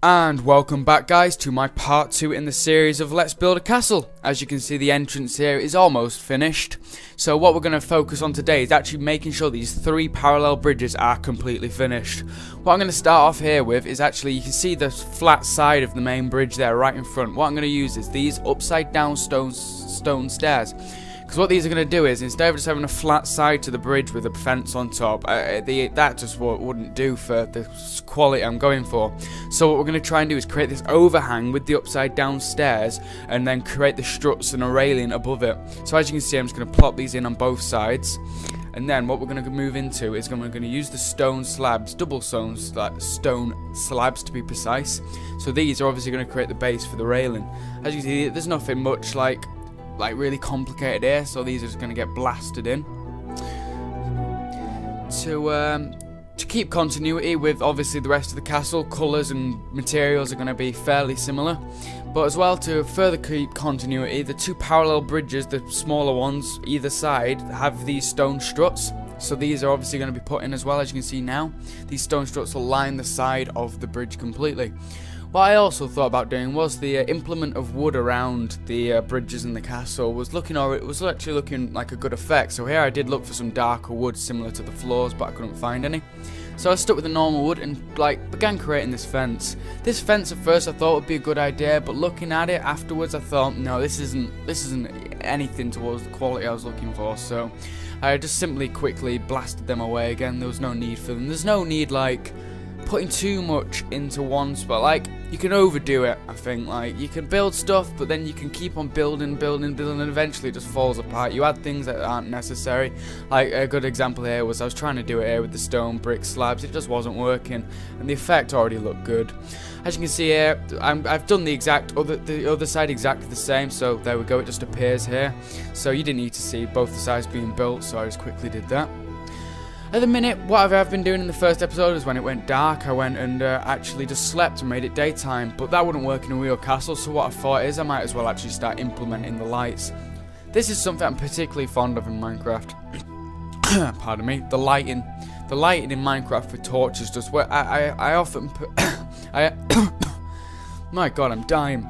And welcome back, guys, to my part 2 in the series of Let's Build a Castle. As you can see, the entrance here is almost finished. So what we're going to focus on today is actually making sure these 3 parallel bridges are completely finished. What I'm going to start off here with is actually, you can see the flat side of the main bridge there right in front. What I'm going to use is these upside down stone stairs. Because what these are going to do is, instead of just having a flat side to the bridge with a fence on top, that just wouldn't do for the quality I'm going for. So what we're going to try and do is create this overhang with the upside down stairs, and then create the struts and a railing above it. So as you can see, I'm just going to plop these in on both sides. And then what we're going to move into is we're going to use the stone slabs, double stone slabs to be precise. So these are obviously going to create the base for the railing. As you can see, there's nothing much like really complicated here, so these are just going to get blasted in. To keep continuity with obviously the rest of the castle, colours and materials are going to be fairly similar. But as well, to further keep continuity, the 2 parallel bridges, the smaller ones either side, have these stone struts. So these are obviously going to be put in as well. As you can see now, these stone struts will line the side of the bridge completely. What I also thought about doing was the implement of wood around the bridges in the castle was actually looking like a good effect. So here I did look for some darker wood similar to the floors, but I couldn't find any. So I stuck with the normal wood and began creating this fence. This fence at first I thought would be a good idea, but looking at it afterwards I thought, no, this isn't anything towards the quality I was looking for. So I just simply quickly blasted them away again. There was no need for them. There's no need putting too much into one spot. You can overdo it, I think. You can build stuff, but then you can keep on building, and eventually it just falls apart. You add things that aren't necessary. A good example here was I was trying to do it here with the stone brick slabs. It just wasn't working, and the effect already looked good. As you can see here, I've done the other side exactly the same, so there we go, it just appears here. So you didn't need to see both the sides being built, so I just quickly did that. At the minute, what I've been doing in the first episode is when it went dark, I went and actually just slept and made it daytime, but that wouldn't work in a real castle, so what I thought is I might as well actually start implementing the lights. This is something I'm particularly fond of in Minecraft. Pardon me. The lighting in Minecraft with torches just where I often my god, I'm dying.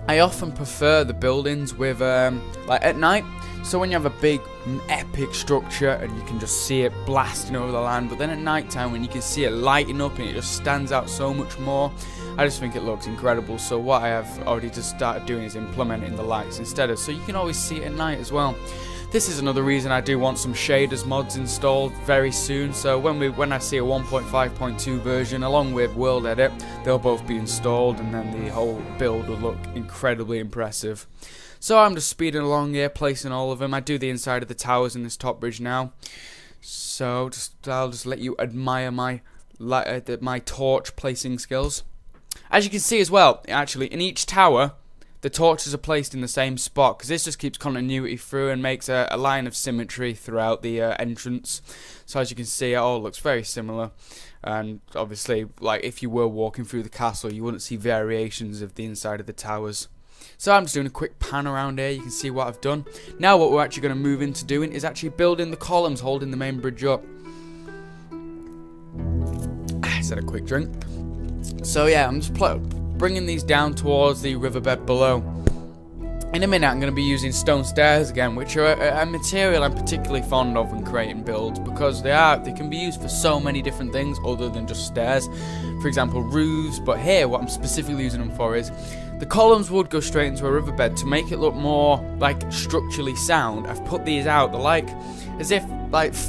I often prefer the buildings with at night. So when you have a big epic structure and you can just see it blasting over the land, but then at night time when you can see it lighting up and it just stands out so much more, I just think it looks incredible. So what I have already just started doing is implementing the lights instead of, so you can always see it at night as well. This is another reason I do want some shaders mods installed very soon. So when I see a 1.5.2 version along with World Edit, they'll both be installed, and then the whole build will look incredibly impressive. So I'm just speeding along here, placing all of them. I do the inside of the towers in this top bridge now. So I'll just let you admire my torch placing skills. As you can see as well, actually, in each tower, the torches are placed in the same spot, because this just keeps continuity through and makes a line of symmetry throughout the entrance. So as you can see, it all looks very similar. And obviously, if you were walking through the castle, you wouldn't see variations of the inside of the towers. So I'm just doing a quick pan around here. You can see what I've done. Now what we're actually going to move into doing is actually building the columns holding the main bridge up. Is that a quick drink? So yeah, I'm just bringing these down towards the riverbed below. In a minute I'm going to be using stone stairs again, which are a material I'm particularly fond of when creating builds, because they can be used for so many different things other than just stairs. For example, roofs, but here what I'm specifically using them for is the columns would go straight into a riverbed. To make it look more structurally sound, I've put these out. They're as if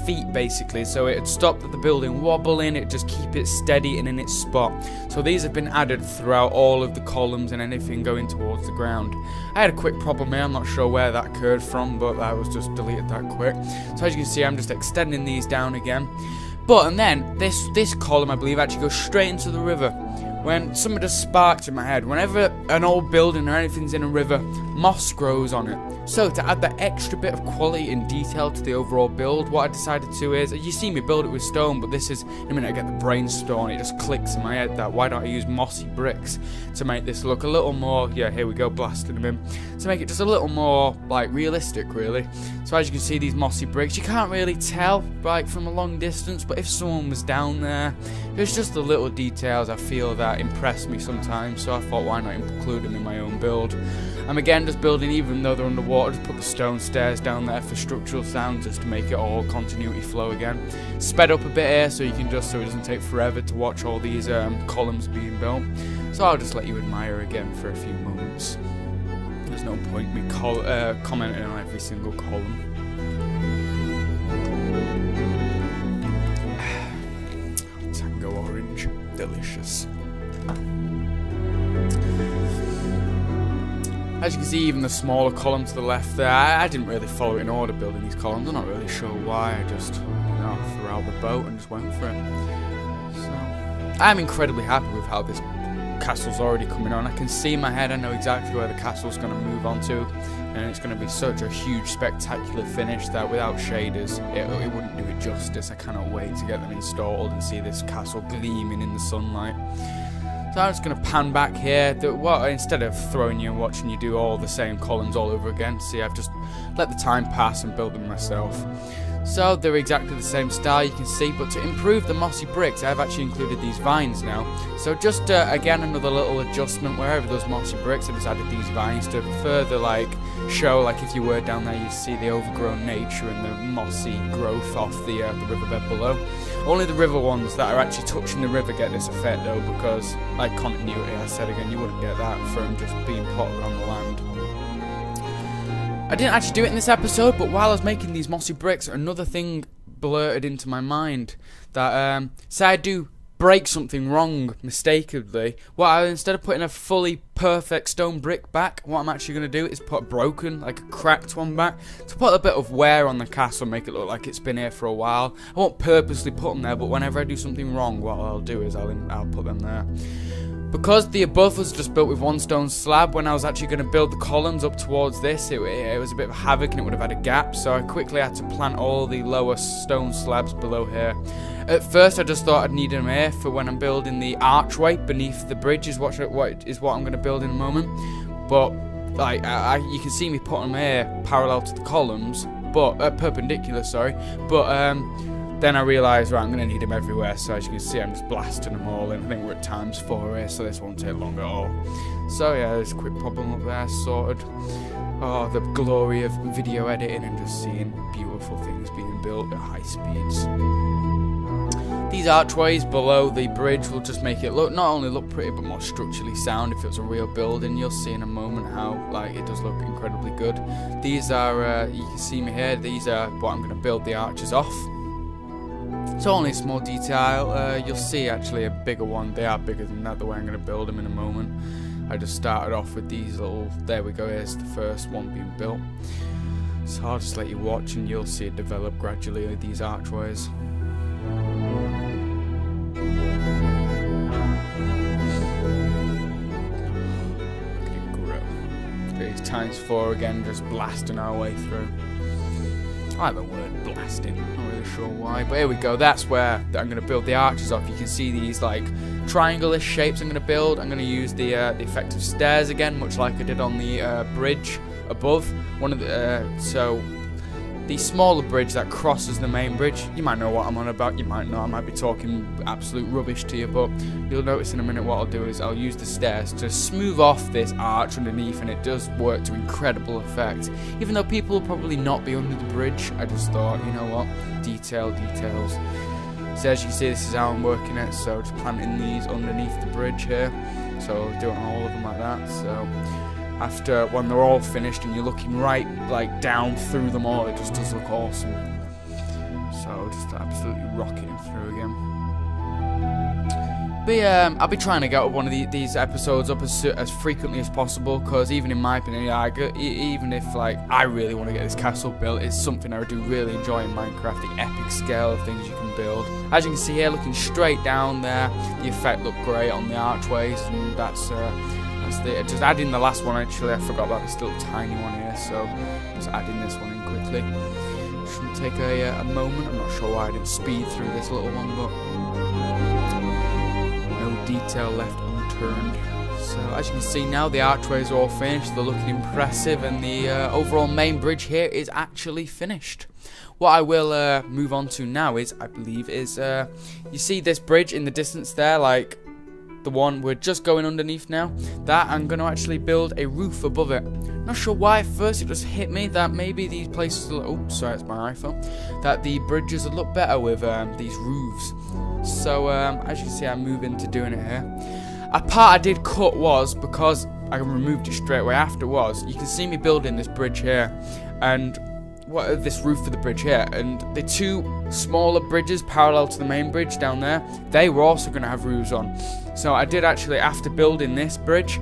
feet basically, so it'd stop the building wobbling, it just keep it steady and in its spot. So these have been added throughout all of the columns and anything going towards the ground. I had a quick problem here, I'm not sure where that occurred from, but I was just deleted that quick. So as you can see, I'm just extending these down again. And then this column, I believe, actually goes straight into the river. When something just sparked in my head, whenever an old building or anything's in a river, moss grows on it. So to add that extra bit of quality and detail to the overall build, what I decided to is, you see me build it with stone, but this is, in a minute I get the brainstorm, it just clicks in my head that why don't I use mossy bricks to make this look a little more, yeah, here we go, blasting them in, to make it just a little more, realistic, really. So as you can see, these mossy bricks, you can't really tell, from a long distance, but if someone was down there, there's just the little details I feel that that impress me sometimes, so I thought why not include them in my own build. I'm again just building, even though they're underwater, just put the stone stairs down there for structural sound, just to make it all continuity flow again. Sped up a bit here so you can just, so it doesn't take forever to watch all these columns being built. So I'll just let you admire again for a few moments. There's no point me commenting on every single column. Tango orange, delicious. As you can see, even the smaller column to the left there, I didn't really follow it in order building these columns. I'm not really sure why. I just, threw out the boat and just went for it. So I'm incredibly happy with how this castle's already coming on. I can see in my head, I know exactly where the castle's going to move on to, and it's going to be such a huge, spectacular finish that without shaders, it wouldn't do it justice. I cannot wait to get them installed and see this castle gleaming in the sunlight. So I'm just going to pan back here. Instead of throwing you and watching you do all the same columns all over again, see, I've just let the time pass and built them myself. So they're exactly the same style, you can see, but to improve the mossy bricks, I've actually included these vines now. So just again, another little adjustment. Wherever those mossy bricks, I just added these vines to further show, if you were down there, you'd see the overgrown nature and the mossy growth off the riverbed below. Only the river ones that are actually touching the river get this effect though, because like continuity, I said again, you wouldn't get that from just being plotted on the land. I didn't actually do it in this episode, but while I was making these mossy bricks, another thing blurted into my mind that say I do break something wrong mistakenly, instead of putting a fully perfect stone brick back, what I'm actually going to do is put a broken, like a cracked one back, to put a bit of wear on the castle, make it look like it's been here for a while. I won't purposely put them there, but whenever I do something wrong, what I'll do is I'll put them there. Because the above was just built with one stone slab, when I was actually going to build the columns up towards this, it was a bit of havoc and it would have had a gap, so I quickly had to plant all the lower stone slabs below here. At first I just thought I'd need them here for when I'm building the archway beneath the bridge, is what I'm going to build in a moment. But you can see me putting them here parallel to the columns, but perpendicular, sorry. But then I realised, right, I'm going to need them everywhere, so as you can see, I'm just blasting them all in. I think we're at ×4 here, so this won't take long at all. So yeah, there's a quick problem up there, sorted. Oh, the glory of video editing and just seeing beautiful things being built at high speeds. These archways below the bridge will just make it not only look pretty, but more structurally sound. If it was a real building, you'll see in a moment how it does look incredibly good. These are, you can see me here, these are what I'm going to build the arches off. It's only a small detail. You'll see actually a bigger one. They are bigger than that, the way I'm going to build them in a moment. I just started off with these little, there we go, here's the first one being built. So I'll just let you watch and you'll see it develop gradually with these archways. Look at it grow. It's ×4 again, just blasting our way through. I like the word blasting, not really sure why, but here we go. That's where I'm going to build the arches off. You can see these triangle-ish shapes I'm going to build. I'm going to use the effect of stairs again, much like I did on the bridge above. So the smaller bridge that crosses the main bridge, you might know what I'm on about, you might not, I might be talking absolute rubbish to you, but you'll notice in a minute what I'll do is I'll use the stairs to smooth off this arch underneath, and it does work to incredible effect. Even though people will probably not be under the bridge, I just thought, you know what, details. So as you can see, this is how I'm working it, so just planting these underneath the bridge here, so doing all of them like that. So after, when they're all finished and you're looking right down through them all, it just does look awesome. So just absolutely rocketing through again. I'll be trying to get one of these episodes up as frequently as possible, because even in my opinion, even if I really want to get this castle built, it's something I do really enjoy in Minecraft, the epic scale of things you can build. As you can see here, looking straight down there, the effect looked great on the archways, and that's just adding the last one. Actually, I forgot about this little tiny one here, so just adding this one in quickly. Shouldn't take a moment. I'm not sure why I didn't speed through this little one, but no detail left unturned. So as you can see now, the archways are all finished. They're looking impressive, and the overall main bridge here is actually finished. What I will move on to now is, I believe, you see this bridge in the distance there, the one we're just going underneath now, that I'm going to actually build a roof above it. Not sure why at first it just hit me that maybe these places will, oh sorry, it's my iPhone, that the bridges would look better with these roofs. So as you can see, I'm moving to doing it here. A part I did cut was, because I removed it straight away after, was you can see me building this bridge here, and this roof for the bridge here, and the two smaller bridges parallel to the main bridge down there, they were also going to have roofs on. So I did actually, after building this bridge,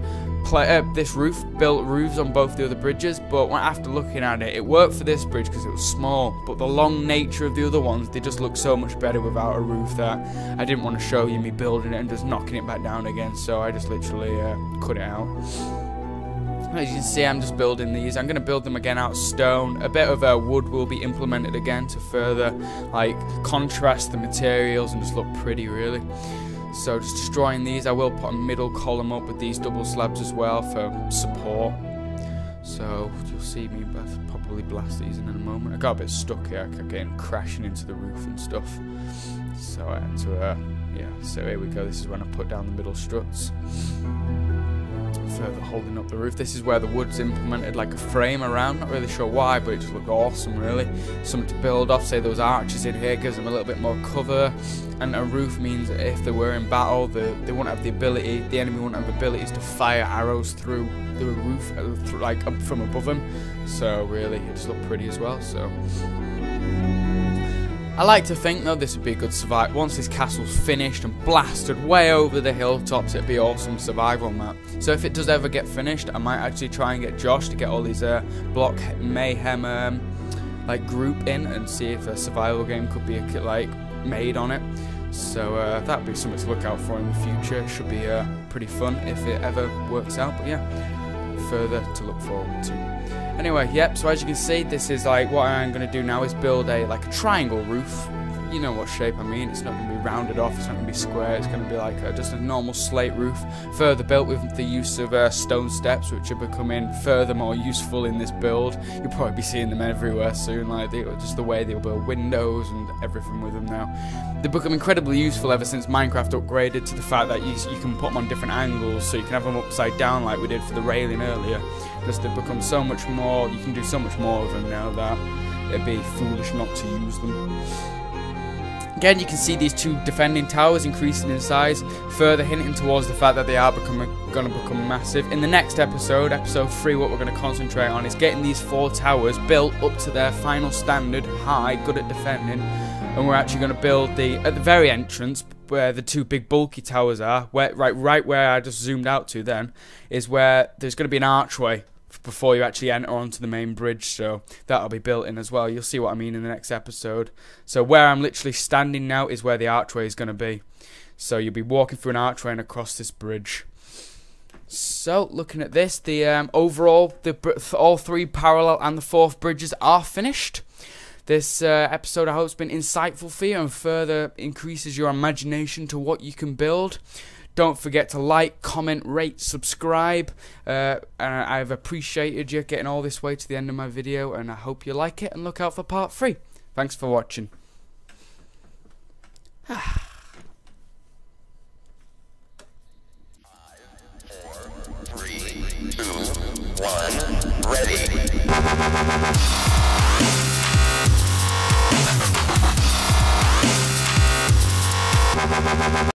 this roof, built roofs on both the other bridges, but after looking at it, it worked for this bridge because it was small, but the long nature of the other ones, they just look so much better without a roof that I didn't want to show you me building it and just knocking it back down again, so I just literally cut it out. As you can see, I'm just building these. I'm going to build them again out of stone. A bit of wood will be implemented again to further like contrast the materials and just look pretty, really. So just destroying these. I will put a middle column up with these double slabs as well for support. So you'll see me probably blast these in a moment. I got a bit stuck here. I kept getting crashing into the roof and stuff. So I had to, yeah. So here we go. This is when I put down the middle struts. Further holding up the roof. This is where the wood's implemented like a frame around. Not really sure why, but it just looked awesome, really. Something to build off. Say those arches in here gives them a little bit more cover, and a roof means that if they were in battle, they wouldn't have the ability. The enemy wouldn't have abilities to fire arrows through the roof, like up from above them. So really, it just looked pretty as well. So. I like to think though this would be a good survival. Once this castle's finished and blasted way over the hilltops, it'd be awesome survival map. So if it does ever get finished, I might actually try and get Josh to get all these block mayhem like group in and see if a survival game could be like made on it. So that'd be something to look out for in the future. It should be pretty fun if it ever works out. But yeah, further to look forward to. Anyway, yep, so as you can see, this is like what I'm going to do now is build like a triangle roof. You know what shape I mean. It's not going to be rounded off, it's not going to be square, it's going to be like just a normal slate roof. Further built with the use of stone steps, which are becoming further more useful in this build. You'll probably be seeing them everywhere soon, like just the way they'll build windows and everything with them now. They've become incredibly useful ever since Minecraft upgraded to the fact that you can put them on different angles, so you can have them upside down like we did for the railing earlier. Just they've become so much more, you can do so much more with them now that it'd be foolish not to use them. Again, you can see these two defending towers increasing in size, further hinting towards the fact that they are going to become massive. In the next episode, episode 3, what we're going to concentrate on is getting these 4 towers built up to their final standard, high, good at defending. And we're actually going to build at the very entrance, where the 2 big bulky towers are, right where I just zoomed out to then, is where there's going to be an archway before you actually enter onto the main bridge, so that'll be built in as well. You'll see what I mean in the next episode. So where I'm literally standing now is where the archway is going to be. So you'll be walking through an archway and across this bridge. So looking at this, the overall, all 3 parallel and the 4th bridges are finished. This episode I hope has been insightful for you and further increases your imagination to what you can build. Don't forget to like, comment, rate, subscribe. I've appreciated you getting all this way to the end of my video, and I hope you like it, and look out for part 3. Thanks for watching.